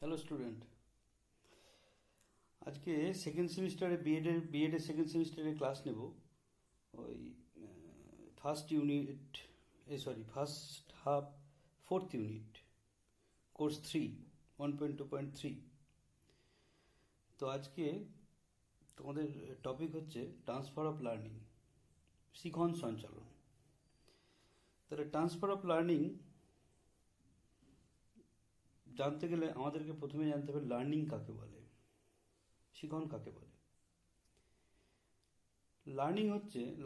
Hello student, আজকে second সেমিস্টারে বিএডের second সেমিস্টারে ক্লাস নেব। ওই first unit, first half, fourth unit, course 3, 1.2.3। তো আজকে তোমাদের টপিক হচ্ছে ট্রান্সফার অফ লার্নিং, শিখন সঞ্চালন। তাহলে ট্রান্সফার অফ লার্নিং জানতে গেলে আমাদেরকে প্রথমে জানতে হবে লার্নিং কাকে বলে, শিখন কাকে বলে।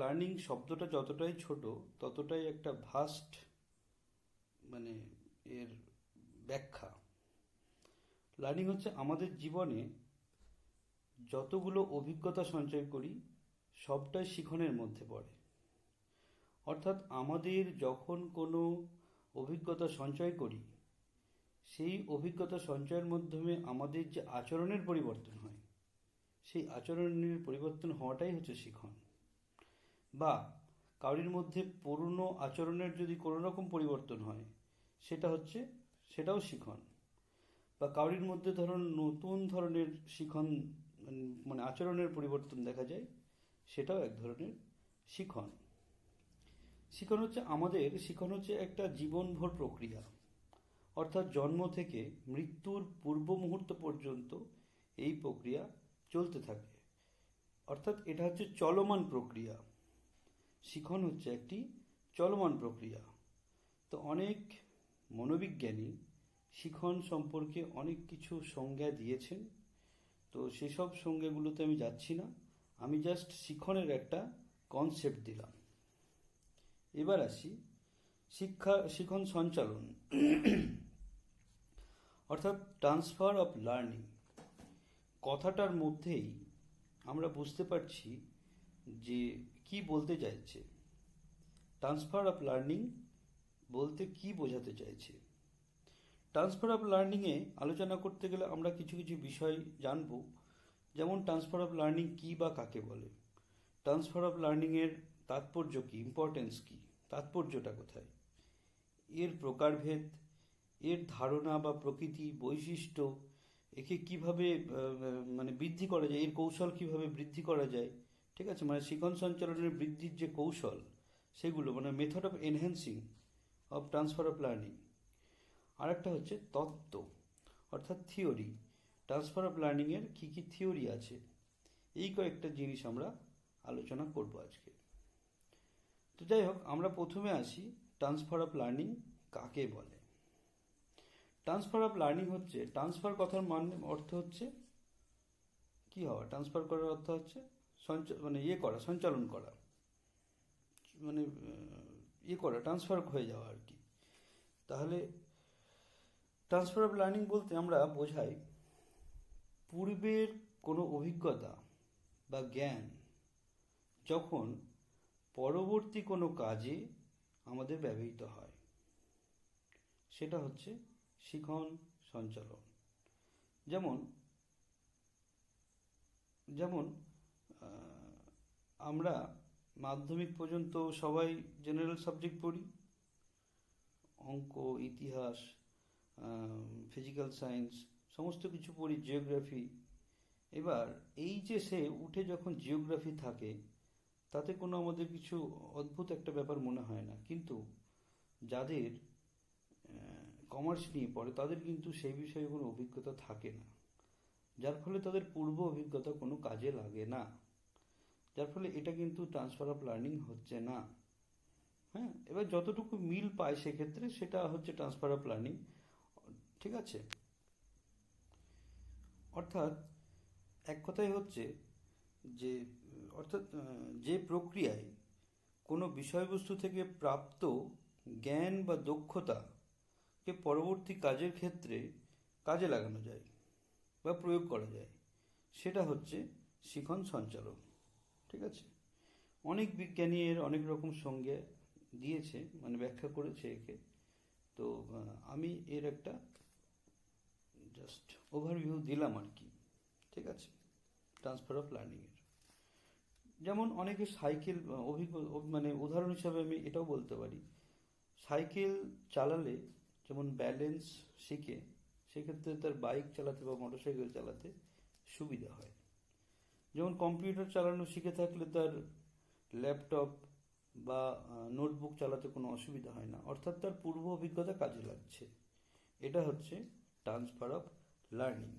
লার্নিং শব্দটা যতটাই ছোট ততটাই একটা ভাস্ট, মানে এর ব্যাখ্যা। লার্নিং হচ্ছে আমাদের জীবনে যতগুলো অভিজ্ঞতা সঞ্চয় করি সবটাই শিখনের মধ্যে পড়ে। অর্থাৎ আমাদের যখন কোনো অভিজ্ঞতা সঞ্চয় করি, সেই অভিজ্ঞতা সঞ্চয়ের মাধ্যমে আমাদের যে আচরণের পরিবর্তন হয়, সেই আচরণের পরিবর্তন হওয়াটাই হচ্ছে শিখন। বা কারোর মধ্যে পুরনো আচরণের যদি কোনো রকম পরিবর্তন হয়, সেটাও শিখন। বা কারোর মধ্যে ধরুন নতুন ধরনের শিখন, মানে আচরণের পরিবর্তন দেখা যায়, সেটাও এক ধরনের শিখন। শিখন হচ্ছে একটা জীবনভর প্রক্রিয়া। অর্থাৎ জন্ম থেকে মৃত্যুর পূর্ব মুহূর্ত পর্যন্ত এই প্রক্রিয়া চলতে থাকে। অর্থাৎ এটা হচ্ছে চলমান প্রক্রিয়া। শিখন হচ্ছে একটি চলমান প্রক্রিয়া। তো অনেক মনোবিজ্ঞানী শিখন সম্পর্কে অনেক কিছু সংজ্ঞা দিয়েছেন। তো সেসব সংজ্ঞাগুলোতে আমি যাচ্ছি না, আমি জাস্ট শিখনের একটা কনসেপ্ট দিলাম। এবার আসি শিখন সঞ্চালন, অর্থাৎ ট্রান্সফার অফ লার্নিং। কথাটার মধ্যেই আমরা বুঝতে পারছি যে কি বলতে চাইছে। ট্রান্সফার অফ লার্নিং বলতে কি বোঝাতে চাইছে। ট্রান্সফার অফ লার্নিংয়ে আলোচনা করতে গেলে আমরা কিছু কিছু বিষয় জানব। যেমন ট্রান্সফার অফ লার্নিং কী বা কাকে বলে, ট্রান্সফার অফ লার্নিংয়ের তাৎপর্য কী, ইম্পর্টেন্স কী, তাৎপর্যটা কোথায়, এর প্রকারভেদ, এর ধারণা বা প্রকৃতি, বৈশিষ্ট্য, একে কিভাবে মানে বৃদ্ধি করা যায়, এর কৌশল কিভাবে বৃদ্ধি করা যায়। ঠিক আছে, মানে শিখন সঞ্চালনের বৃদ্ধির যে কৌশল, সেগুলো মানে method of enhancing of transfer of learning. আর একটা হচ্ছে তত্ত্ব, অর্থাৎ থিওরি। ট্রান্সফার অফ লার্নিংয়ের কী কী থিওরি আছে, এই কয়েকটা জিনিস আমরা আলোচনা করব আজকে। তো যাই হোক, আমরা প্রথমে আসি ট্রান্সফার অফ লার্নিং কাকে বলে। ট্রান্সফার অফ লার্নিং হচ্ছে, ট্রান্সফার কথার অর্থ হচ্ছে কি হওয়া, ট্রান্সফার করার অর্থ হচ্ছে সঞ্চালন করা, মানে ট্রান্সফার হয়ে যাওয়া আর কি। তাহলে ট্রান্সফার অফ লার্নিং বলতে আমরা বোঝাই পূর্বের কোনো অভিজ্ঞতা বা জ্ঞান যখন পরবর্তী কোনো কাজে আমাদের ব্যবহৃত হয়, সেটা হচ্ছে শিখন সঞ্চালন। যেমন যেমন আমরা মাধ্যমিক পর্যন্ত সবাই জেনারেল সাবজেক্ট পড়ি, অঙ্ক, ইতিহাস, ফিজিক্যাল সায়েন্স, সমস্ত কিছু পড়ি, জিওগ্রাফি। এবার এইচএসে উঠে যখন জিওগ্রাফি থাকে, তাতে কোনো আমাদের কিছু অদ্ভুত একটা ব্যাপার মনে হয় না, কিন্তু যাদের কমার্স নিয়ে পড়ে তাদের কিন্তু সেই বিষয়ে কোনো অভিজ্ঞতা থাকে না, যার ফলে তাদের পূর্ব অভিজ্ঞতা কোনো কাজে লাগে না, যার ফলে এটা কিন্তু ট্রান্সফার অফ লার্নিং হচ্ছে না। হ্যাঁ, এবার যতটুকু মিল পায় সেক্ষেত্রে সেটা হচ্ছে ট্রান্সফার অফ লার্নিং। ঠিক আছে, অর্থাৎ এক কথাই হচ্ছে যে যে প্রক্রিয়ায় কোনো বিষয়বস্তু থেকে প্রাপ্ত জ্ঞান বা দক্ষতাকে পরবর্তী কাজের ক্ষেত্রে কাজে লাগানো যায় বা প্রয়োগ করা যায়, সেটা হচ্ছে শিখন সঞ্চালন। ঠিক আছে, অনেক বিজ্ঞানী এর অনেক রকম সংজ্ঞা দিয়েছে, মানে ব্যাখ্যা করেছে একে। তো আমি এর একটা জাস্ট ওভারভিউ দিলাম আর কি। ঠিক আছে, ট্রান্সফার অফ লার্নিংয়ের যেমন অনেকে সাইকেল মানে উদাহরণ হিসাবে আমি এটাও বলতে পারি, সাইকেল চালালে যেমন ব্যালেন্স শিখে, সেক্ষেত্রে তার বাইক চালাতে বা মোটরসাইকেল চালাতে সুবিধা হয়। যেমন কম্পিউটার চালানো শিখে থাকলে তার ল্যাপটপ বা নোটবুক চালাতে কোনো অসুবিধা হয় না, অর্থাৎ তার পূর্ব অভিজ্ঞতা কাজে লাগছে। এটা হচ্ছে ট্রান্সফার অফ লার্নিং।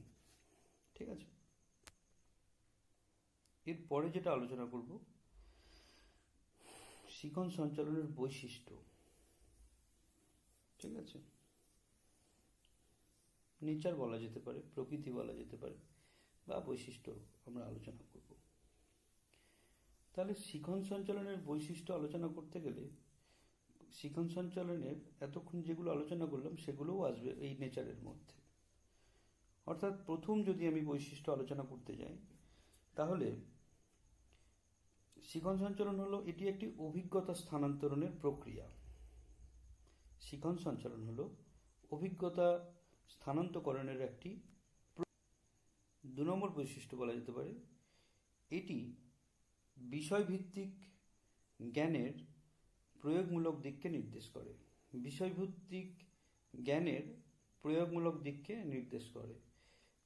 ঠিক আছে, এরপরে যেটা আলোচনা করব, শিখন সঞ্চালনের বৈশিষ্ট্য। ঠিক আছে, নেচার বলা যেতে পারে, প্রকৃতি বলা যেতে পারে, বা বৈশিষ্ট্য আমরা আলোচনা করব। তাহলে শিখন সঞ্চালনের বৈশিষ্ট্য আলোচনা করতে গেলে শিখন সঞ্চালনের এতক্ষণ যেগুলো আলোচনা করলাম সেগুলোও আসবে এই নেচারের মধ্যে। অর্থাৎ প্রথম যদি আমি বৈশিষ্ট্য আলোচনা করতে যাই, তাহলে শিখন সঞ্চালন হলো এটি একটি অভিজ্ঞতা স্থানান্তরণের প্রক্রিয়া। শিখন সঞ্চালন হলো অভিজ্ঞতা স্থানান্তরণের একটি। 2 নম্বর বৈশিষ্ট্য বলা যেতে পারে, এটি বিষয়ভিত্তিক জ্ঞানের প্রয়োগমূলক দিককে নির্দেশ করে। বিষয়ভিত্তিক জ্ঞানের প্রয়োগমূলক দিককে নির্দেশ করে।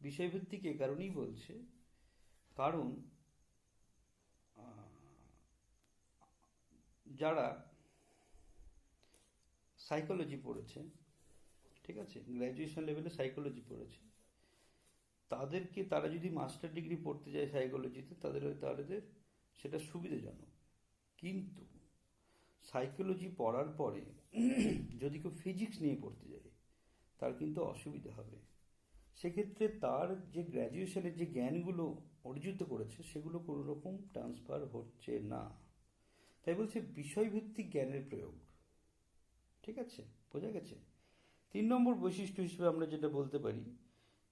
বিষয়ভিত্তিক এ কারণেই বলছে, কারণ যারা সাইকোলজি পড়েছে, ঠিক আছে, গ্র্যাজুয়েশন লেভেলে সাইকোলজি পড়েছে, তারা যদি মাস্টার ডিগ্রি পড়তে যায় সাইকোলজিতে, তাদের সেটা সুবিধাজনক। কিন্তু সাইকোলজি পড়ার পরে যদি কেউ ফিজিক্স নিয়ে পড়তে যায়, তার কিন্তু অসুবিধা হবে। সেক্ষেত্রে তার যে গ্র্যাজুয়েশনের যে জ্ঞানগুলো অর্জিত করেছে সেগুলো কোনো রকম ট্রান্সফার হচ্ছে না। তাই বলছে বিষয়ভিত্তিক জ্ঞানের প্রয়োগ। ঠিক আছে, বোঝা গেছে? 3 নম্বর বৈশিষ্ট্য হিসেবে আমরা যেটা বলতে পারি,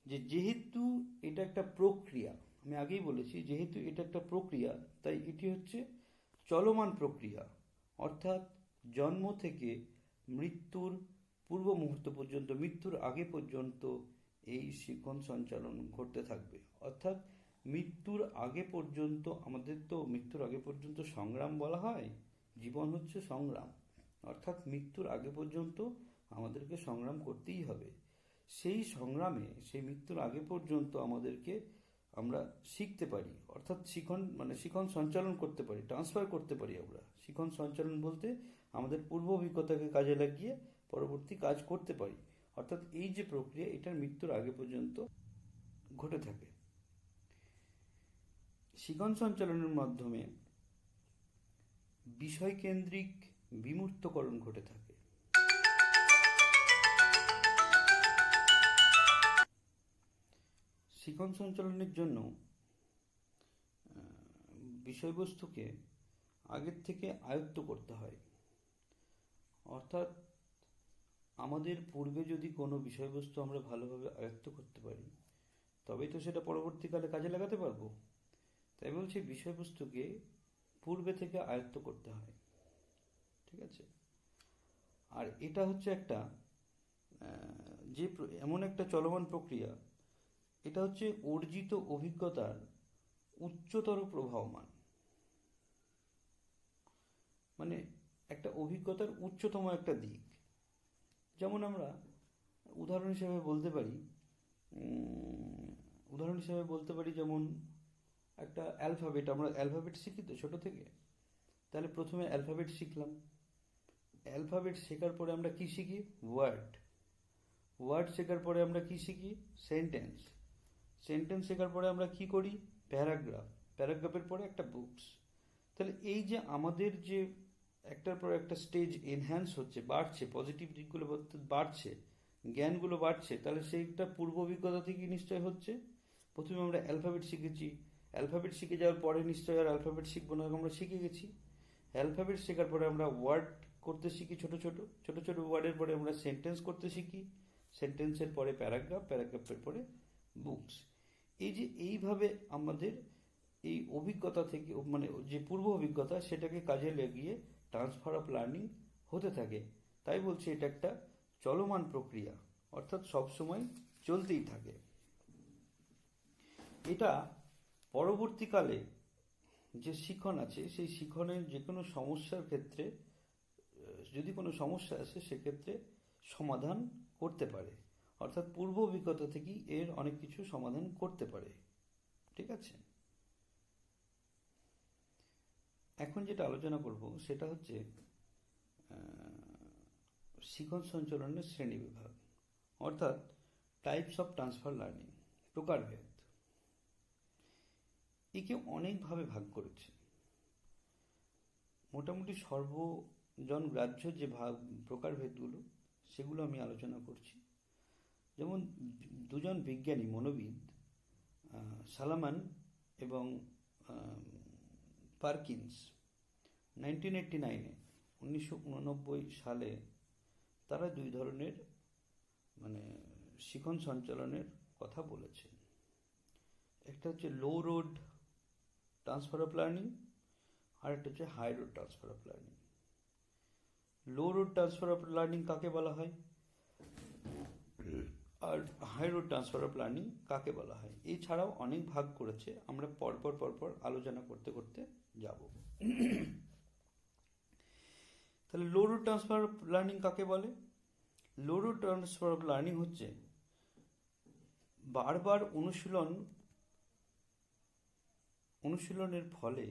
যে যেহেতু এটা একটা প্রক্রিয়া, আমি আগেই বলেছি যেহেতু এটা একটা প্রক্রিয়া, তাই এটি হচ্ছে চলমান প্রক্রিয়া। অর্থাৎ জন্ম থেকে মৃত্যুর পূর্ব মুহূর্ত পর্যন্ত, মৃত্যুর আগে পর্যন্ত এই শিখন সঞ্চালন ঘটতে থাকবে। অর্থাৎ মৃত্যুর আগে পর্যন্ত, আমাদের তো মৃত্যুর আগে পর্যন্ত সংগ্রাম বলা হয়, জীবন হচ্ছে সংগ্রাম। অর্থাৎ মৃত্যুর আগে পর্যন্ত আমাদেরকে সংগ্রাম করতেই হবে। সেই সংগ্রামে, সেই মৃত্যুর আগে পর্যন্ত আমরা শিখতে পারি, অর্থাৎ শিখন সঞ্চালন করতে পারি, ট্রান্সফার করতে পারি। আমরা শিখন সঞ্চালন বলতে আমাদের পূর্ব অভিজ্ঞতাকে কাজে লাগিয়ে পরবর্তী কাজ করতে পারি। অর্থাৎ এই যে প্রক্রিয়া, এটার মৃত্যুর আগে পর্যন্ত ঘটে থাকে। শিখন সঞ্চালনের মাধ্যমে বিষয়কেন্দ্রিক বিমূর্তকরণ ঘটে থাকে। শিখন সঞ্চালনের জন্য বিষয়বস্তুকে আগের থেকে আয়ত্ত করতে হয়। অর্থাৎ আমাদের পূর্বে যদি কোনো বিষয়বস্তু আমরা ভালোভাবে আয়ত্ত করতে পারি, তবেই তো সেটা পরবর্তীকালে কাজে লাগাতে পারবো। তাই বলছি বিষয়বস্তুকে পূর্বে থেকে আয়ত্ত করতে হয়। ঠিক আছে, আর এটা হচ্ছে একটা এমন একটা চলমান প্রক্রিয়া, এটা হচ্ছে অর্জিত অভিজ্ঞতার উচ্চতর প্রবাহমান। মানে একটা অভিজ্ঞতার উচ্চতম একটা দিক। যেমন আমরা উদাহরণ হিসেবে বলতে পারি, যেমন একটা অ্যালফাবেট, আমরা অ্যালফাবেট শিখি তো ছোট থেকে। তাহলে প্রথমে অ্যালফাবেট শিখলাম, অ্যালফাবেট শেখার পরে আমরা কি শিখি? ওয়ার্ড শেখার পরে আমরা কি শিখি? সেন্টেন্স শেখার পরে আমরা কি করি? প্যারাগ্রাফের পরে একটা বুকস। তাহলে এই যে আমাদের যে একটার পর একটা স্টেজ এনহ্যান্স হচ্ছে, বাড়ছে, পজিটিভ দিকগুলো বাড়ছে, জ্ঞানগুলো বাড়ছে, তাহলে সেইটা পূর্ব অভিজ্ঞতা থেকে নিশ্চয় হচ্ছে। প্রথমে আমরা অ্যালফাবেট শিখেছি, অ্যালফাবেট শিখে যাওয়ার পরে নিশ্চয় আর অ্যালফাবেট শিখবো না, আমরা শিখে গেছি। অ্যালফাবেট শেখার পরে আমরা ওয়ার্ড করতে শিখি, ছোট ছোট ওয়ার্ডের পরে আমরা সেন্টেন্স করতে শিখি, সেন্টেন্সের পরে প্যারাগ্রাফের পরে বুকস। এইভাবে আমাদের এই অভিজ্ঞতা থেকে, যে পূর্ব অভিজ্ঞতা, সেটাকে কাজে লাগিয়ে ট্রান্সফার অফ লার্নিং হতে থাকে। তাই বলছি এটা একটা চলমান প্রক্রিয়া, অর্থাৎ সবসময় চলতেই থাকে। এটা পরবর্তীকালে যে শিখন আছে, সেই শিখনের যে কোনো সমস্যার ক্ষেত্রে, যদি কোনো সমস্যা আসে সেক্ষেত্রে সমাধান করতে পারে। অর্থাৎ পূর্ব অভিজ্ঞতা থেকেই এর অনেক কিছু সমাধান করতে পারে। ঠিক আছে, এখন যেটা আলোচনা করব সেটা হচ্ছে শিখন সঞ্চালনের শ্রেণীবিভাগ, অর্থাৎ টাইপস অফ ট্রান্সফার লার্নিং, প্রকারভেদ। একে অনেকভাবে ভাগ করেছে। মোটামুটি সর্বজন গ্রাহ্য যে প্রকারভেদগুলো সেগুলো আমি আলোচনা করছি। যেমন দুজন বিজ্ঞানী মনোবিদ, সালামান এবং পারকিন্স, 1989 সালে তারা দুই ধরনের শিখন সঞ্চালনের কথা বলেছেন। একটা হচ্ছে low road transfer of learning, আর একটা হচ্ছে high road transfer of learning. Low road transfer of learning কাকে বলা হয়, আর high road transfer of learning কাকে বলা হয়, এছাড়াও অনেক ভাগ করেছে, আমরা পরপর আলোচনা করতে করতে যাব। তাহলে লো রুট ট্রান্সফার অফ লার্নিং কাকে বলে? লো রুট ট্রান্সফার অফ লার্নিং হচ্ছে বারবার অনুশীলনের ফলে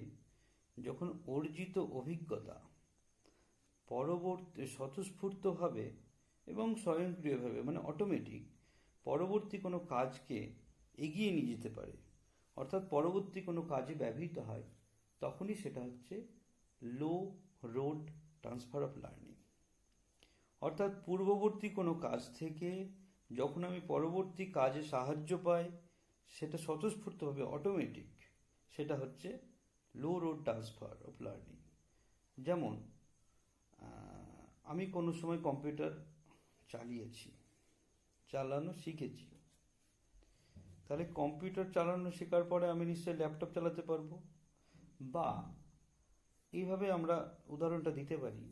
যখন অর্জিত অভিজ্ঞতা পরবর্তী স্বতঃস্ফূর্তভাবে এবং স্বয়ংক্রিয়ভাবে অটোমেটিক পরবর্তী কোনো কাজকে এগিয়ে নিয়ে যেতে পারে, অর্থাৎ পরবর্তী কোনো কাজে ব্যবহৃত হয়, তখনই সেটা হচ্ছে low road transfer of learning. অর্থাৎ পূর্ববর্তী কোনো কাজ থেকে যখন আমি পরবর্তী কাজে সাহায্য পাই, সেটা স্বতঃস্ফূর্তভাবে অটোমেটিক, সেটা হচ্ছে low road transfer of learning. যেমন আমি কোনো সময় কম্পিউটার চালানো শিখেছি, তাহলে কম্পিউটার চালানো শেখার পরে আমি নিশ্চয়ই ল্যাপটপ চালাতে পারবো। বা এইভাবে আমরা উদাহরণটা দিতে পারি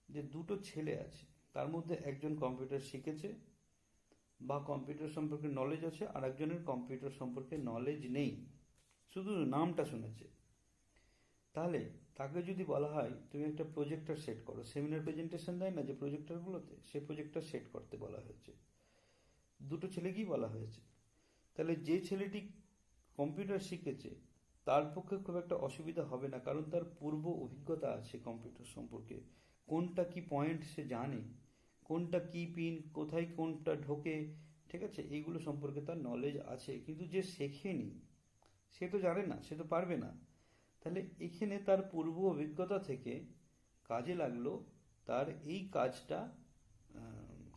যে দুটো ছেলে আছে, তার মধ্যে একজন কম্পিউটার শিখেছে বা কম্পিউটার সম্পর্কে নলেজ আছে, আর একজনের কম্পিউটার সম্পর্কে নলেজ নেই, শুধু নামটা শুনেছে। তাহলে তাকে যদি বলা হয় তুমি একটা প্রজেক্টর সেট করো, সেমিনার প্রেজেন্টেশন দেয় না যে প্রজেক্টরগুলোতে, সেই প্রজেক্টর সেট করতে বলা হয়েছে, দুটো ছেলেকেই বলা হয়েছে। তাহলে যে ছেলেটি কম্পিউটার শিখেছে তার পক্ষে খুব একটা অসুবিধা হবে না, কারণ তার পূর্ব অভিজ্ঞতা আছে কম্পিউটার সম্পর্কে, কোনটা কি পয়েন্ট সে জানে, কোনটা কি পিন, কোথায় কোনটা ঢোকে, ঠিক আছে, এইগুলো সম্পর্কে তার নলেজ আছে। কিন্তু যে শেখেনি সে তো জানে না, সে তো পারবে না। তাহলে এখানে তার পূর্ব অভিজ্ঞতা থেকে কাজে লাগলো, তার এই কাজটা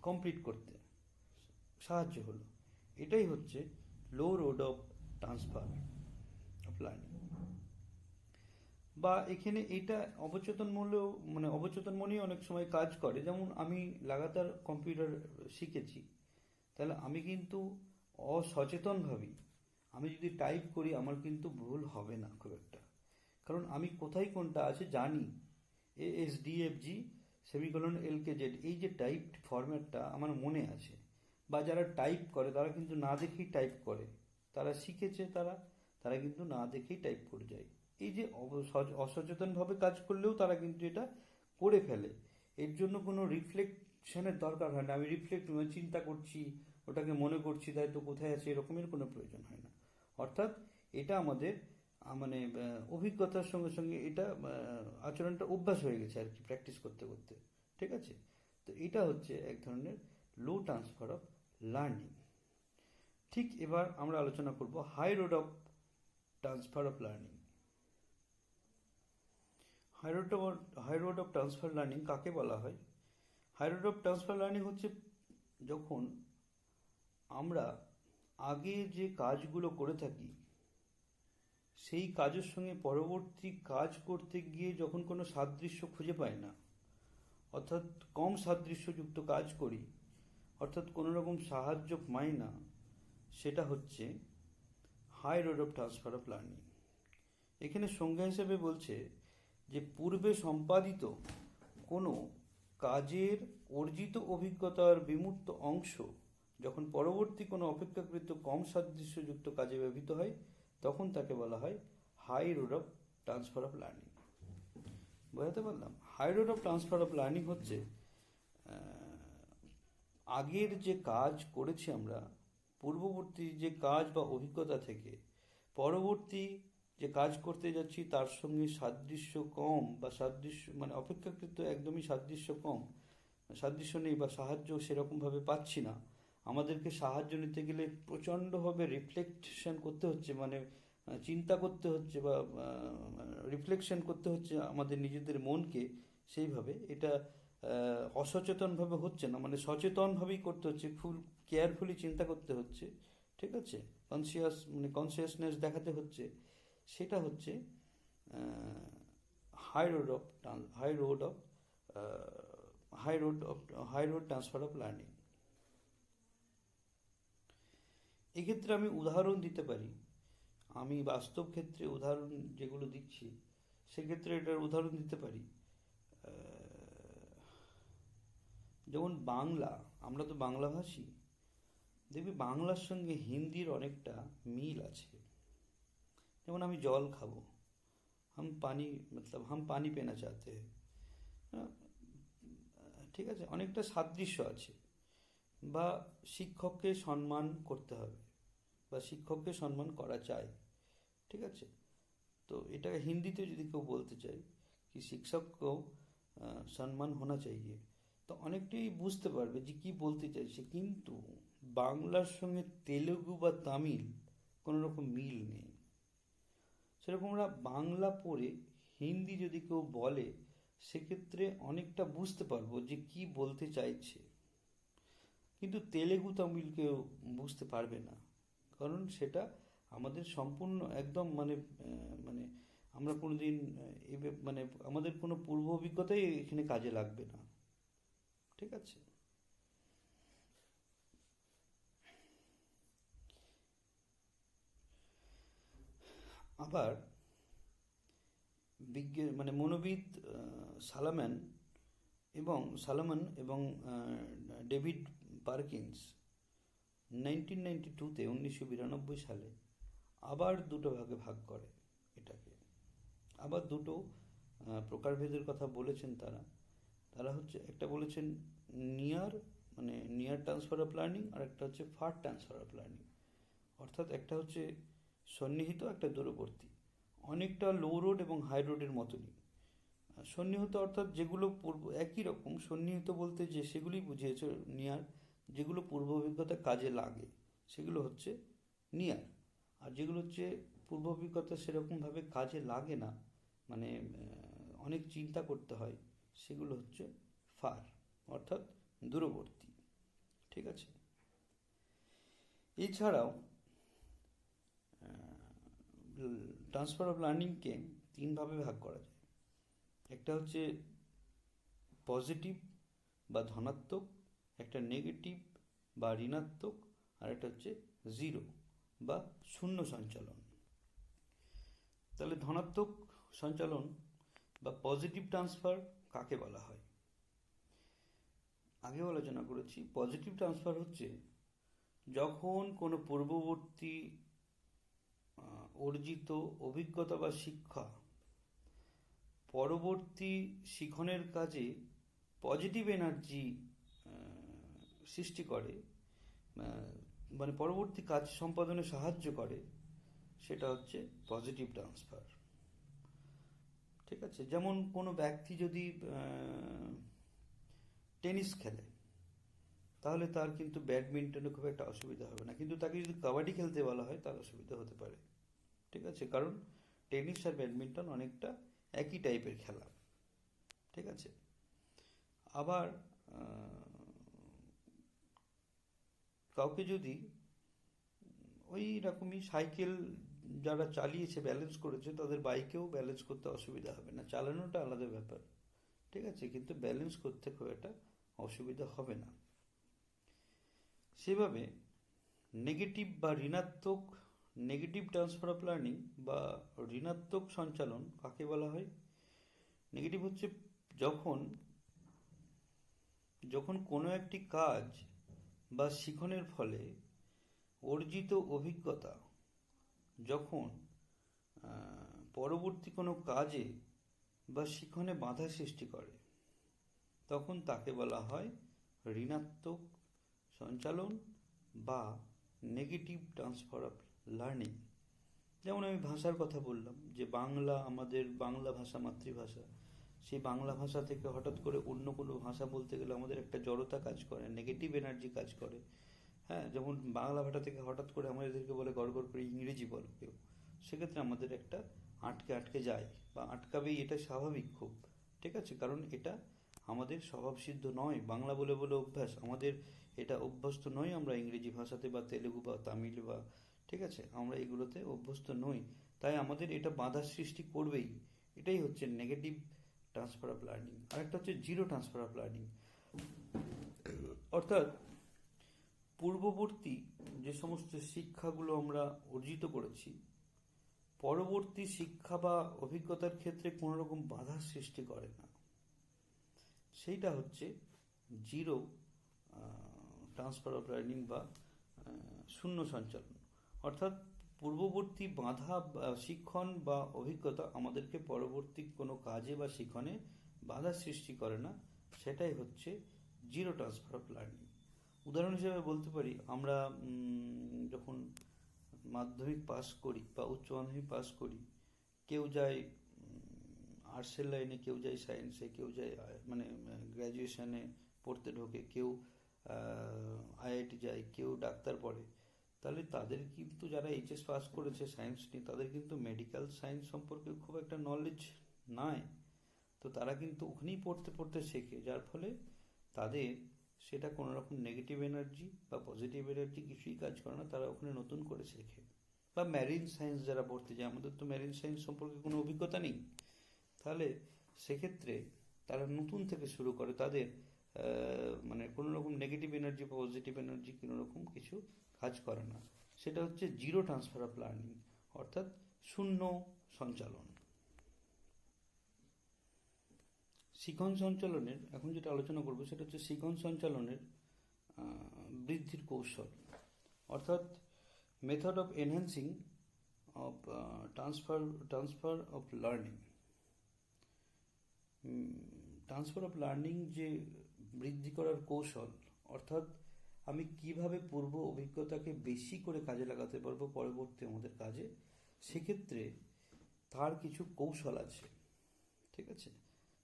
কমপ্লিট করতে সাহায্য হলো। এটাই হচ্ছে low road of transfer of learning. বা এখানে এটা অবচেতন মূল্যেও অবচেতন মনেই অনেক সময় কাজ করে। যেমন আমি লাগাতার কম্পিউটার শিখেছি, তাহলে আমি কিন্তু অসচেতনভাবেই আমি যদি টাইপ করি আমার কিন্তু ভুল হবে না খুব একটা, কারণ আমি কোথায় কোনটা আছে জানি। ASDFG সেমিকোলন LKZ, এই যে টাইপ ফরম্যাটটা আমার মনে আছে। বা যারা টাইপ করে তারা কিন্তু না দেখেই টাইপ করে, তারা শিখেছে, তারা কিন্তু না দেখেই টাইপ করে যায়। এই যে অসচেতনভাবে কাজ করলেও তারা কিন্তু এটা করে ফেলে, এর জন্য কোনো রিফ্লেকশনের দরকার হয় না। আমি চিন্তা করছি, ওটাকে মনে করছি, তাই তো কোথায় আছে, এরকমের কোনো প্রয়োজন হয় না। অর্থাৎ এটা আমাদের অভিজ্ঞতার সঙ্গে সঙ্গে এটা আচরণটা অভ্যাস হয়ে গেছে আর কি, প্র্যাকটিস করতে করতে। ঠিক আছে, তো এটা হচ্ছে এক ধরনের লো ট্রান্সফার অফ লার্নিং। ঠিক এবার আমরা আলোচনা করব high road of transfer of learning. High road of transfer learning কাকে বলা হয়? High road of transfer learning হচ্ছে যখন আমরা আগে যে কাজগুলো করে থাকি সেই কাজের সঙ্গে পরবর্তী কাজ করতে গিয়ে যখন কোনো সাদৃশ্য খুঁজে পাই না, অর্থাৎ কম সাদৃশ্যযুক্ত কাজ করি, অর্থাৎ কোনো রকম সাহায্য পাই না, সেটা হচ্ছে high road of transfer of learning. এখানে সংজ্ঞা হিসেবে বলছে যে পূর্বে সম্পাদিত কোনো কাজের অর্জিত অভিজ্ঞতার বিমূর্ত অংশ যখন পরবর্তী কোনো অপেক্ষাকৃত কম সাদৃশ্যযুক্ত কাজে ব্যবহৃত হয়, তখন তাকে বলা হয় high road of transfer of learning. বোঝাতে পারলাম? High road of transfer of learning হচ্ছে আগের যে কাজ করেছি আমরা, পূর্ববর্তী যে কাজ বা অভিজ্ঞতা থেকে পরবর্তী যে কাজ করতে যাচ্ছি তার সঙ্গে সাদৃশ্য কম বা সাদৃশ্য মানে অপেক্ষাকৃত একদমই সাদৃশ্য কম, সাদৃশ্য নেই বা সাহায্য সেরকমভাবে পাচ্ছি না, আমাদেরকে সাহায্য নিতে গেলে প্রচণ্ডভাবে রিফ্লেকশন করতে হচ্ছে, মানে চিন্তা করতে হচ্ছে বা রিফ্লেকশন করতে হচ্ছে আমাদের নিজেদের মনকে। সেইভাবে এটা অসচেতনভাবে হচ্ছে না, মানে সচেতনভাবেই করতে হচ্ছে, ফুল কেয়ারফুলি চিন্তা করতে হচ্ছে। ঠিক আছে, কনসিয়াসনেস দেখাতে হচ্ছে। সেটা হচ্ছে high road of high road of high road transfer of learning. এক্ষেত্রে আমি উদাহরণ দিতে পারি, আমি বাস্তব ক্ষেত্রে উদাহরণ যেগুলো দিচ্ছি সেক্ষেত্রে এটার উদাহরণ দিতে পারি। যেমন বাংলা, আমরা তো বাংলাভাষী, দেখবি বাংলার সঙ্গে হিন্দির অনেকটা মিল আছে। যেমন আমি জল খাবো, হাম পানি পেনা চাহতে হ্যাঁ। আহ, ঠিক আছে, অনেকটা সাদৃশ্য আছে। বা শিক্ষককে সম্মান করতে হবে বা শিক্ষককে সম্মান করা চাই। ঠিক আছে, তো এটাকে হিন্দিতে যদি কেউ বলতে চাই কি শিক্ষক কো সম্মান হোনা চাইয়ে, তো অনেকটাই বুঝতে পারবে যে কি বলতে চাইছে। কিন্তু বাংলার সঙ্গে তেলেগু বা তামিল কোনো রকম মিল নেই। সেরকম আমরা বাংলা পড়ে হিন্দি যদি কেউ বলে সেক্ষেত্রে অনেকটা বুঝতে পারবো যে কি বলতে চাইছে, কিন্তু তেলেগু তামিল কেউ বুঝতে পারবে না, কারণ সেটা আমাদের সম্পূর্ণ একদম মানে আমরা কোনোদিন মানে আমাদের কোনো পূর্ব অভিজ্ঞতাই এখানে কাজে লাগবে না। ঠিক আছে, আবার মনোবিদ সালামান এবং ডেভিড পারকিন্স 1992-তে 1992 সালে আবার দুটো ভাগে ভাগ করে এটাকে। আবার দুটো প্রকারভেদের কথা বলেছেন তারা। তারা হচ্ছে, একটা বলেছেন near near transfer of learning, আর একটা হচ্ছে ফার ট্রান্সফার অফ লার্নিং। অর্থাৎ একটা হচ্ছে সন্নিহিত, একটা দূরবর্তী, অনেকটা লো রোড এবং হাই রোডের মতনই। সন্নিহিত অর্থাৎ যেগুলো পূর্ব একই রকম, সন্নিহিত বলতে যে সেগুলি বুঝিয়েছে নিয়ার, যেগুলো পূর্ব অভিজ্ঞতা কাজে লাগে সেগুলো হচ্ছে নিয়ার। আর যেগুলো হচ্ছে পূর্ব অভিজ্ঞতা সেরকমভাবে কাজে লাগে না, মানে অনেক চিন্তা করতে হয়, সেগুলো হচ্ছে ফার, অর্থাৎ দূরবর্তী। ঠিক আছে, এছাড়াও ট্রান্সফার অফ লার্নিংকে তিনভাবে ভাগ করা যায়। একটা হচ্ছে পজিটিভ বা ধনাত্মক, একটা নেগেটিভ বা ঋণাত্মক, আর একটা হচ্ছে জিরো বা শূন্য সঞ্চালন। তাহলে ধনাত্মক সঞ্চালন বা পজিটিভ ট্রান্সফার কাকে বলা হয়? আগেও আলোচনা করেছি, পজিটিভ ট্রান্সফার হচ্ছে যখন কোনো পূর্ববর্তী অর্জিত অভিজ্ঞতা বা শিক্ষা পরবর্তী শিখনের কাজে পজিটিভ এনার্জি সৃষ্টি করে, মানে পরবর্তী কাজ সম্পাদনে সাহায্য করে, সেটা হচ্ছে পজিটিভ ট্রান্সফার। ঠিক আছে, যেমন কোনো ব্যক্তি যদি টেনিস খেলে তাহলে তার কিন্তু ব্যাডমিন্টনে খুব একটা অসুবিধা হবে না, কিন্তু তাকে যদি কাবাডি খেলতে বলা হয় তার অসুবিধা হতে পারে। ঠিক আছে, কারণ টেনিস আর ব্যাডমিন্টন অনেকটা একই টাইপের খেলা। ঠিক আছে, আবার কাউকে যদি ওই রকমই সাইকেল যারা চালিয়েছে ব্যালেন্স করেছে তাদের বাইকেও ব্যালেন্স করতে অসুবিধা হবে না, চালানোটা আলাদা ব্যাপার। ঠিক আছে, কিন্তু ব্যালেন্স করতে খুব একটা অসুবিধা হবে না। সেভাবে নেগেটিভ বা ঋণাত্মক, নেগেটিভ ট্রান্সফার অফ লার্নিং বা ঋণাত্মক সঞ্চালন কাকে বলা হয়? নেগেটিভ হচ্ছে যখন যখন কোনো একটি কাজ বা শিখনের ফলে অর্জিত অভিজ্ঞতা যখন পরবর্তী কোনো কাজে বা শিখনে বাধা সৃষ্টি করে, তখন তাকে বলা হয় ঋণাত্মক সঞ্চালন বা নেগেটিভ ট্রান্সফার অফ লার্নিং। যেমন আমি ভাষার কথা বললাম যে বাংলা, আমাদের বাংলা ভাষা মাতৃভাষা, সেই বাংলা ভাষা থেকে হঠাৎ করে অন্য কোনো ভাষা বলতে গেলে আমাদের একটা জড়তা কাজ করে, নেগেটিভ এনার্জি কাজ করে। হ্যাঁ, যেমন বাংলা ভাষা থেকে হঠাৎ করে আমাদেরকে বলে গড় গড় করে ইংরেজি বলো কেউ, সেক্ষেত্রে আমাদের একটা আটকে আটকে যায় বা আটকাবেই, এটা স্বাভাবিক খুব। ঠিক আছে, কারণ এটা আমাদের স্বভাবসিদ্ধ নয়, বাংলা বলে বলে অভ্যাস আমাদের, এটা অভ্যস্ত নই আমরা ইংরেজি ভাষাতে বা তেলেগু বা তামিল বা, ঠিক আছে, আমরা এগুলোতে অভ্যস্ত নই, তাই আমাদের এটা বাধার সৃষ্টি করবেই। এটাই হচ্ছে নেগেটিভ ট্রান্সফার অফ লার্নিং। আরেকটা হচ্ছে জিরো ট্রান্সফার অফ লার্নিং, অর্থাৎ পূর্ববর্তী যে সমস্ত শিক্ষাগুলো আমরা অর্জিত করেছি, পরবর্তী শিক্ষা বা অভিজ্ঞতার ক্ষেত্রে কোনো রকম বাধার সৃষ্টি করে না, সেইটা হচ্ছে জিরো ট্রান্সফার অফ লার্নিং বা শূন্য সঞ্চালন। অর্থাৎ পূর্ববর্তী বাধা শিক্ষণ বা অভিজ্ঞতা আমাদেরকে পরবর্তী কোনো কাজে বা শিক্ষণে বাধা সৃষ্টি করে না, সেটাই হচ্ছে জিরো ট্রান্সফার অফ লার্নিং। উদাহরণ হিসেবে বলতে পারি, আমরা যখন মাধ্যমিক পাস করি বা উচ্চ মাধ্যমিক পাস করি, কেউ যায় আর্টসের লাইনে, কেউ যায় সায়েন্সে, কেউ যায় মানে গ্র্যাজুয়েশনে পড়তে ঢোকে, কেউ আইআইটি যায়, কেউ ডাক্তার পড়ে। তাহলে তাদের কিন্তু, যারা এইচএস পাস করেছে সায়েন্স নিয়ে, তাদের কিন্তু মেডিকেল সায়েন্স সম্পর্কে খুব একটা নলেজ নাই। তো তারা কিন্তু ওখানেই পড়তে পড়তে শেখে, যার ফলে তাদের সেটা কোনো রকম নেগেটিভ এনার্জি বা পজিটিভ এনার্জি কিছুই কাজ করে না, তারা ওখানে নতুন করে শেখে। বা ম্যারিন সায়েন্স যারা পড়তে যায়, আমাদের তো ম্যারিন সায়েন্স সম্পর্কে কোনো অভিজ্ঞতা নেই, তাহলে সেক্ষেত্রে তারা নতুন থেকে শুরু করে, তাদের মানে কোনো রকম নেগেটিভ এনার্জি বা পজিটিভ এনার্জি কোনো রকম কিছু কাজ করে না। সেটা হচ্ছে জিরো ট্রান্সফার অফ লার্নিং, অর্থাৎ শূন্য সঞ্চালন। শিখন সঞ্চালনের এখন যেটা আলোচনা করব সেটা হচ্ছে শিখন সঞ্চালনের বৃদ্ধির কৌশল, অর্থাৎ method of enhancing of transfer of learning. Transfer of learning যে বৃদ্ধি করার কৌশল, অর্থাৎ আমি কিভাবে পূর্ব অভিজ্ঞতাকে বেশি করে কাজে লাগাতে পারবো পরবর্তী আমাদের কাজে, সেক্ষেত্রে তার কিছু কৌশল আছে। ঠিক আছে,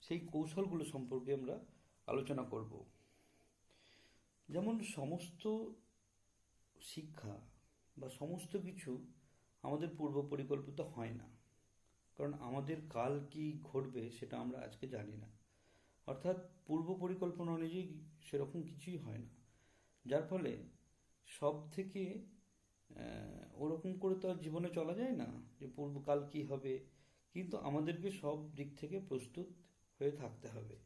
সেই কৌশলগুলো সম্পর্কে আমরা আলোচনা করব। যেমন সমস্ত শিক্ষা বা সমস্ত কিছু আমাদের পূর্ব পরিকল্পিত হয় না, কারণ আমাদের কাল কি ঘটবে সেটা আমরা আজকে জানি না। অর্থাৎ পূর্ব পরিকল্পনা অনুযায়ী সেরকম কিছুই হয় না, যার ফলে সব থেকে ওরকম করে তো আর জীবনে চলা যায় না যে পূর্বকাল কি হবে, কিন্তু আমাদেরকে সব দিক থেকে প্রস্তুত হয়ে থাকতে হবে।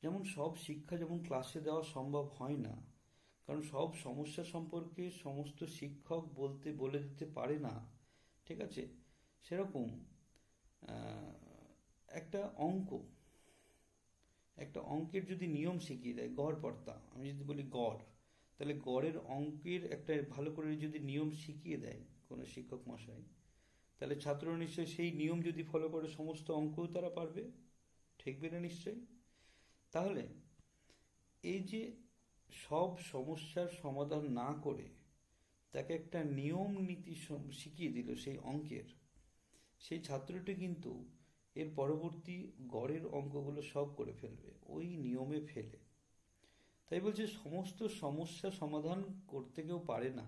যেমন সব শিক্ষা যেমন ক্লাসে দেওয়া সম্ভব হয় না, কারণ সব সমস্যা সম্পর্কে সমস্ত শিক্ষক বলে দিতে পারে না। ঠিক আছে, সেরকম একটা অঙ্কের যদি নিয়ম শিখিয়ে দেয়, গড় পড়তা, আমি যদি বলি গড়, তাহলে গড়ের অঙ্কের একটা ভালো করে যদি নিয়ম শিখিয়ে দেয় কোনো শিক্ষক মশাই, তাহলে ছাত্ররা নিশ্চয়ই সেই নিয়ম যদি ফলো করে সমস্ত অঙ্কও তারা পারবে, ঠেকবে না নিশ্চয়ই। তাহলে এই যে সব সমস্যার সমাধান না করে তাকে একটা নিয়ম নীতি শিখিয়ে দিল সেই অঙ্কের, সেই ছাত্রটি কিন্তু এর পরবর্তী গড়ের অঙ্কগুলো সব করে ফেলবে ওই নিয়মে ফেলে। তাই বলছে সমস্ত সমস্যা সমাধান করতে কেউ পারে না,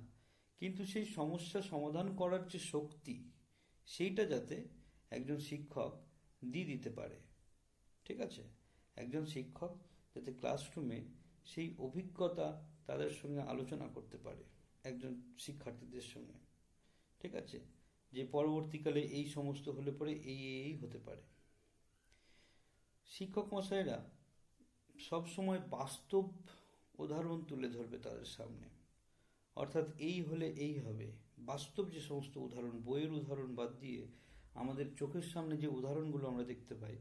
কিন্তু সেই সমস্যা সমাধান করার যে শক্তি, সেইটা যাতে একজন শিক্ষক দিয়ে দিতে পারে। ঠিক আছে, একজন শিক্ষক যাতে ক্লাসরুমে সেই অভিজ্ঞতা তাদের সঙ্গে আলোচনা করতে পারে একজন শিক্ষার্থীদের সঙ্গে। ঠিক আছে, যে পরবর্তীকালে এই সমস্ত হলে পরে এই হতে পারে। শিক্ষক মশাইরা সবসময় বাস্তব উদাহরণ তুলে ধরবে তাদের সামনে, অর্থাৎ এই হলে এই হবে, বাস্তব যে সমস্ত উদাহরণ, বইয়ের উদাহরণ বাদ দিয়ে আমাদের চোখের সামনে যে উদাহরণগুলো আমরা দেখতে পাই,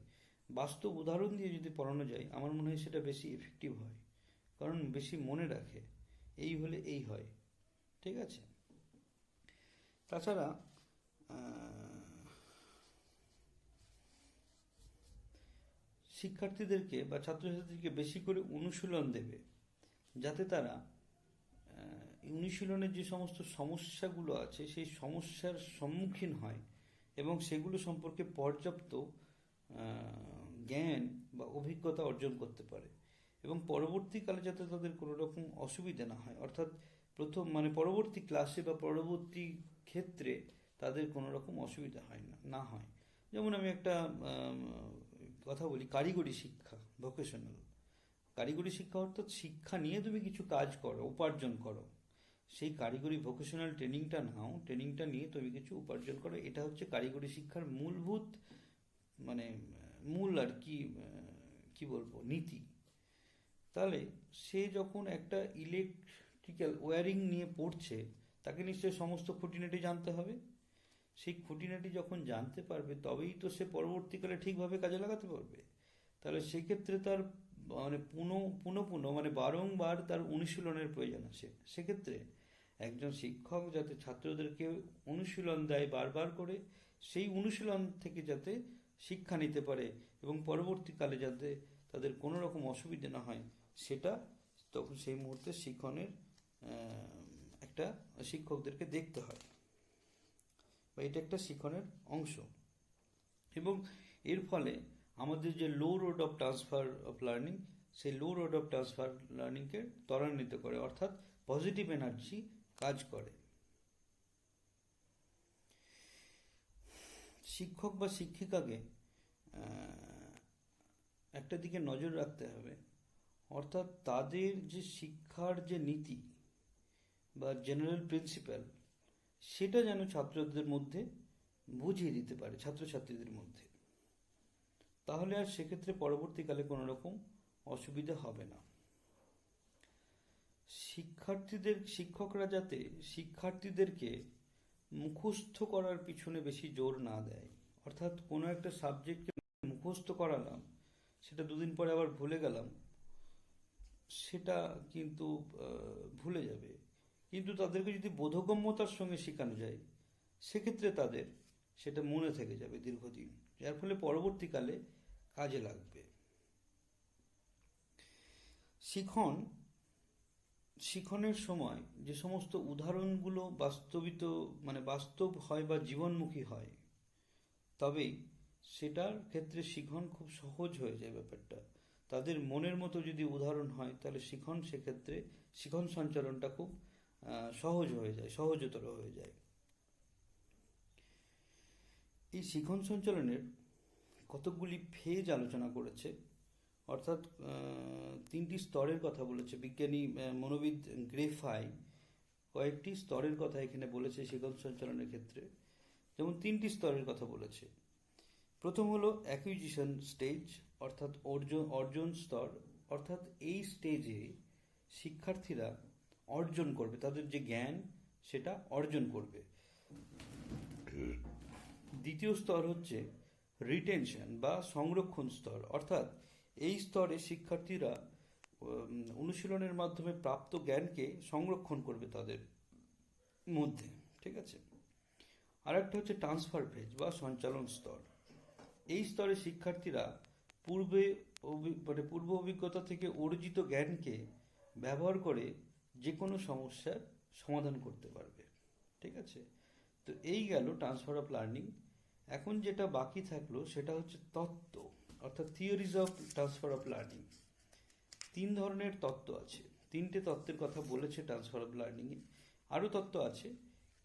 বাস্তব উদাহরণ দিয়ে যদি পড়ানো যায়, আমার মনে হয় সেটা বেশি এফেক্টিভ হয়, কারণ বেশি মনে রাখে, এই হলে এই হয়। ঠিক আছে, তাছাড়া শিক্ষার্থীদেরকে বা ছাত্রছাত্রীকে বেশি করে অনুশীলন দেবে, যাতে তারা অনুশীলনের যে সমস্ত সমস্যাগুলো আছে সেই সমস্যার সম্মুখীন হয় এবং সেগুলো সম্পর্কে পর্যাপ্ত জ্ঞান বা অভিজ্ঞতা অর্জন করতে পারে এবং পরবর্তীকালে যাতে তাদের কোনো রকম অসুবিধা না হয়, অর্থাৎ পরবর্তী ক্লাসে বা পরবর্তী ক্ষেত্রে তাদের কোনো রকম অসুবিধা হয় না হয়। যেমন আমি একটা কথা বলি, কারিগরি শিক্ষা, ভোকেশনাল কারিগরি শিক্ষা অর্থাৎ শিক্ষা নিয়ে তুমি কিছু কাজ করো, উপার্জন করো, সেই কারিগরি ভোকেশনাল ট্রেনিংটা নাও, ট্রেনিংটা নিয়ে তুমি কিছু উপার্জন করো। এটা হচ্ছে কারিগরি শিক্ষার মূলভূত মানে মূল আর কি কি বলবো নীতি। তাহলে সে যখন একটা ইলেকট্রিক্যাল ওয়্যারিং নিয়ে পড়ছে, তাকে নিশ্চয়ই সমস্ত খুঁটিনাটি জানতে হবে। সেই খুঁটিনাটি যখন জানতে পারবে তবেই তো সে পরবর্তীকালে ঠিকভাবে কাজে লাগাতে পারবে। তাহলে সেক্ষেত্রে তার বারংবার তার অনুশীলনের প্রয়োজন আছে। সেক্ষেত্রে একজন শিক্ষক যাতে ছাত্রদেরকে অনুশীলন দেয় বারবার করে, সেই অনুশীলন থেকে যাতে শিক্ষা নিতে পারে এবং পরবর্তীকালে যাতে তাদের কোনো রকম অসুবিধা না হয়, সেটা তখন সেই মুহূর্তে শিক্ষণের একটা শিক্ষকদেরকে দেখতে হয়, বা এটা একটা শিক্ষণের অংশ। এবং এর ফলে আমাদের যে low road of transfer of learning, সেই লো রোড অফ ট্রান্সফার লার্নিংকে ত্বরান্বিত করে, অর্থাৎ পজিটিভ এনার্জি কাজ করে। শিক্ষক বা শিক্ষিকাকে একটা দিকে নজর রাখতে হবে, অর্থাৎ তাদের যে শিক্ষার যে নীতি বা জেনারেল প্রিন্সিপাল, সেটা যেন ছাত্রদের মধ্যে বুঝিয়ে দিতে পারে, ছাত্রছাত্রীদের মধ্যে। তাহলে আর সেক্ষেত্রে পরবর্তীকালে কোনো রকম অসুবিধা হবে না। শিক্ষকরা যাতে শিক্ষার্থীদেরকে মুখস্থ করার পিছনে বেশি জোর না দেয়, অর্থাৎ কোনো একটা সাবজেক্টকে মুখস্থ করালাম, সেটা দুদিন পরে আবার ভুলে গেলাম, সেটা কিন্তু ভুলে যাবে। কিন্তু তাদেরকে যদি বোধগম্যতার সঙ্গে শেখানো যায়, সেক্ষেত্রে তাদের সেটা মনে থেকে যাবে দীর্ঘদিন, যার ফলে পরবর্তীকালে কাজে লাগবে। শিখনের সময় যে সমস্ত উদাহরণগুলো বাস্তব হয় বা জীবনমুখী হয়, তবেই সেটার ক্ষেত্রে শিখন খুব সহজ হয়ে যায় ব্যাপারটা। তাদের মনের মতো যদি উদাহরণ হয়, তাহলে সেক্ষেত্রে শিখন সঞ্চালনটা খুব সহজ হয়ে যায়, সহজতর হয়ে যায়। এই শিখন সঞ্চালনের কতকগুলি ফেজ আলোচনা করেছে, অর্থাৎ 3টি স্তরের কথা বলেছে বিজ্ঞানী মনোবিদ গ্রেফাই। কয়েকটি স্তরের কথা এখানে বলেছে শিখন সঞ্চালনের ক্ষেত্রে, যেমন 3টি স্তরের কথা বলেছে। প্রথম হলো অ্যাকুইজিশন স্টেজ, অর্থাৎ অর্জন স্তর, অর্থাৎ এই স্টেজে শিক্ষার্থীরা অর্জন করবে, তাদের যে জ্ঞান সেটা অর্জন করবে। দ্বিতীয় স্তর হচ্ছে রিটেনশন বা সংরক্ষণ স্তর, অর্থাৎ এই স্তরে শিক্ষার্থীরা অনুশীলনের মাধ্যমে প্রাপ্ত জ্ঞানকে সংরক্ষণ করবে তাদের মধ্যে, ঠিক আছে। আর একটা হচ্ছে ট্রান্সফার ফেজ বা সঞ্চালন স্তর। এই স্তরে শিক্ষার্থীরা পূর্ব অভিজ্ঞতা থেকে অর্জিত জ্ঞানকে ব্যবহার করে যে কোনো সমস্যার সমাধান করতে পারবে, ঠিক আছে। তো এই গেল ট্রান্সফার অফ লার্নিং। এখন যেটা বাকি থাকলো সেটা হচ্ছে তত্ত্ব, অর্থাৎ theories of transfer of learning. 3 ধরনের তত্ত্ব আছে, 3টে তত্ত্বের কথা বলেছে ট্রান্সফার অফ লার্নিংয়ে। আরও তত্ত্ব আছে,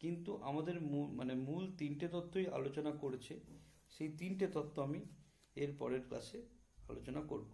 কিন্তু আমাদের মূল 3টে তত্ত্বই আলোচনা করেছে। সেই 3টে তত্ত্ব আমি এর পরের ক্লাসে আলোচনা করব।